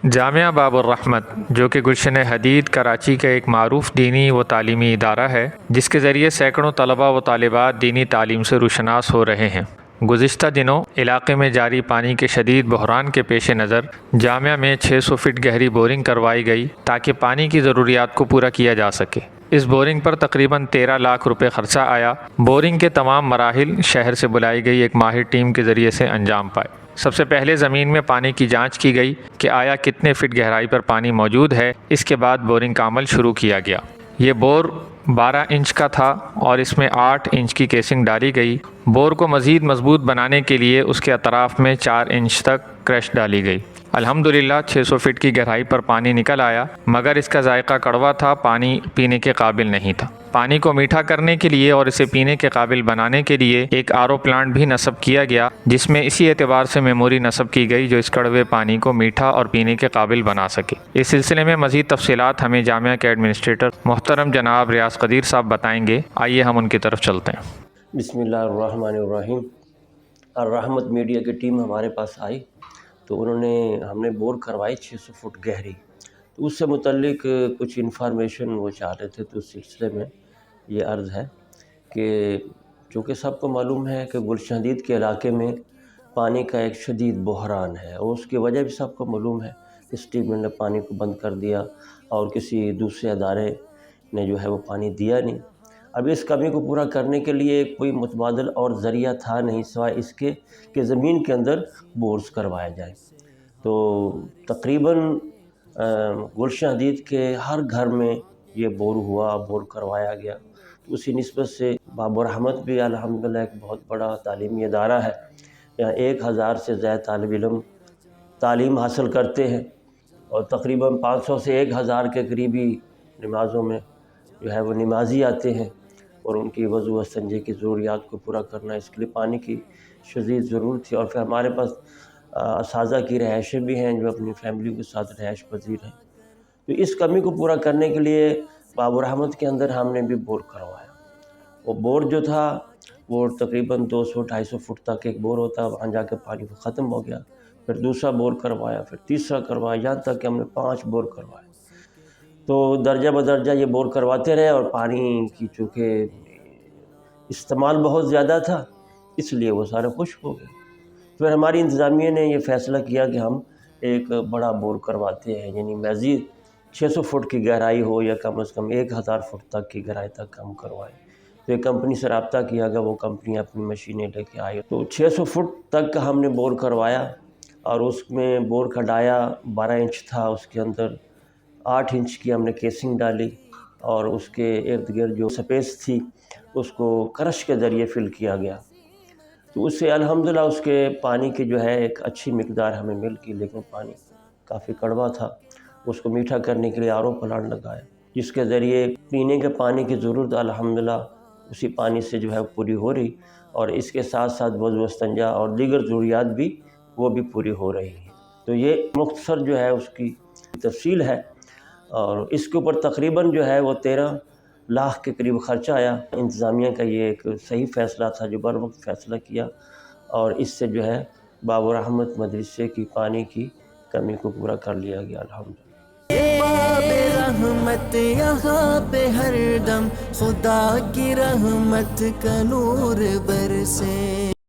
جامعہ باب الرحمت، جو کہ گلشن حدید کراچی کا ایک معروف دینی و تعلیمی ادارہ ہے، جس کے ذریعے سینکڑوں طلباء و طالبات دینی تعلیم سے روشناس ہو رہے ہیں، گزشتہ دنوں علاقے میں جاری پانی کے شدید بحران کے پیش نظر جامعہ میں 600 فٹ گہری بورنگ کروائی گئی تاکہ پانی کی ضروریات کو پورا کیا جا سکے۔ اس بورنگ پر تقریباً 13 لاکھ روپے خرچہ آیا۔ بورنگ کے تمام مراحل شہر سے بلائی گئی ایک ماہر ٹیم کے ذریعے سے انجام پائے۔ سب سے پہلے زمین میں پانی کی جانچ کی گئی کہ آیا کتنے فٹ گہرائی پر پانی موجود ہے۔ اس کے بعد بورنگ کا عمل شروع کیا گیا۔ یہ بور 12 انچ کا تھا اور اس میں 8 انچ کی کیسنگ ڈالی گئی۔ بور کو مزید مضبوط بنانے کے لیے اس کے اطراف میں 4 انچ تک کرش ڈالی گئی۔ الحمدللہ 600 فٹ کی گہرائی پر پانی نکل آیا، مگر اس کا ذائقہ کڑوا تھا، پانی پینے کے قابل نہیں تھا۔ پانی کو میٹھا کرنے کے لیے اور اسے پینے کے قابل بنانے کے لیے ایک RO پلانٹ بھی نصب کیا گیا، جس میں اسی اعتبار سے میموری نصب کی گئی جو اس کڑوے پانی کو میٹھا اور پینے کے قابل بنا سکے۔ اس سلسلے میں مزید تفصیلات ہمیں جامعہ کے ایڈمنسٹریٹر محترم جناب ریاض قدیر صاحب بتائیں گے۔ آئیے ہم ان کی طرف چلتے ہیں۔ بسم اللہ الرحمن الرحیم۔ الرحمت میڈیا کی ٹیم ہمارے پاس آئی تو ہم نے بور کروائی 600 فٹ گہری، تو اس سے متعلق کچھ انفارمیشن وہ چاہ رہے تھے، تو اس سلسلے میں یہ عرض ہے کہ چونکہ سب کو معلوم ہے کہ گلشن حدید کے علاقے میں پانی کا ایک شدید بحران ہے، اور اس کی وجہ بھی سب کو معلوم ہے کہ اسٹیٹ نے پانی کو بند کر دیا اور کسی دوسرے ادارے نے جو ہے وہ پانی دیا نہیں۔ اب اس کمی کو پورا کرنے کے لیے کوئی متبادل اور ذریعہ تھا نہیں سوائے اس کے کہ زمین کے اندر بورز کروایا جائے۔ تو تقریباً گلشن حدید کے ہر گھر میں یہ بور کروایا گیا۔ تو اسی نسبت سے باب الرحمت بھی الحمدللہ ایک بہت بڑا تعلیمی ادارہ ہے۔ یہاں 1000 سے زیادہ طالب علم تعلیم حاصل کرتے ہیں، اور تقریباً 500 سے 1000 کے قریبی نمازوں میں جو ہے وہ نمازی آتے ہیں، اور ان کی وضو و استنجے کی ضروریات کو پورا کرنا، اس کے لیے پانی کی شدید ضرورت تھی۔ اور پھر ہمارے پاس اساتذہ کی رہائشیں بھی ہیں جو اپنی فیملی کے ساتھ رہائش پذیر ہیں۔ تو اس کمی کو پورا کرنے کے لیے باب الرحمت کے اندر ہم نے بھی بور کروایا۔ وہ بور جو تھا وہ تقریباً 200-250 فٹ تک ایک بور ہوتا ہے، وہاں جا کے پانی ختم ہو گیا۔ پھر دوسرا بور کروایا، پھر تیسرا کروایا، یہاں تک کہ ہم نے 5 بور کروائے۔ تو درجہ بدرجہ یہ بور کرواتے رہے، اور پانی کی چونکہ استعمال بہت زیادہ تھا اس لیے وہ سارے خشک ہو گئے۔ پھر ہماری انتظامیہ نے یہ فیصلہ کیا کہ ہم ایک بڑا بور کرواتے ہیں، یعنی مزید 600 فٹ کی گہرائی ہو یا کم از کم 1000 فٹ تک کی گہرائی تک ہم کروائیں۔ تو ایک کمپنی سے رابطہ کیا گیا، وہ کمپنی اپنی مشینیں لے کے آئی، تو 600 فٹ تک کا ہم نے بور کروایا، اور اس میں بور کا ڈایا 12 انچ تھا، اس کے اندر 8 انچ کی ہم نے کیسنگ ڈالی، اور اس کے ارد گرد جو سپیس تھی اس کو کرش کے ذریعے فل کیا گیا۔ تو اس سے الحمدللہ اس کے پانی کی جو ہے ایک اچھی مقدار ہمیں مل گئی، لیکن پانی کافی کڑوا تھا۔ اس کو میٹھا کرنے کے لیے RO پلانٹ لگایا، جس کے ذریعے پینے کے پانی کی ضرورت الحمدللہ اسی پانی سے جو ہے پوری ہو رہی، اور اس کے ساتھ ساتھ وضو و استنجا اور دیگر ضروریات بھی وہ بھی پوری ہو رہی ہیں۔ تو یہ مختصر جو ہے اس کی تفصیل ہے، اور اس کے اوپر تقریباً جو ہے وہ 13 لاکھ کے قریب خرچہ آیا۔ انتظامیہ کا یہ ایک صحیح فیصلہ تھا جو بر وقت فیصلہ کیا، اور اس سے جو ہے باب الرحمت مدرسے کی پانی کی کمی کو پورا کر لیا گیا الحمدللہ۔ باب رحمت یہاں پہ ہر دم خدا کی رحمت کا نور برسے۔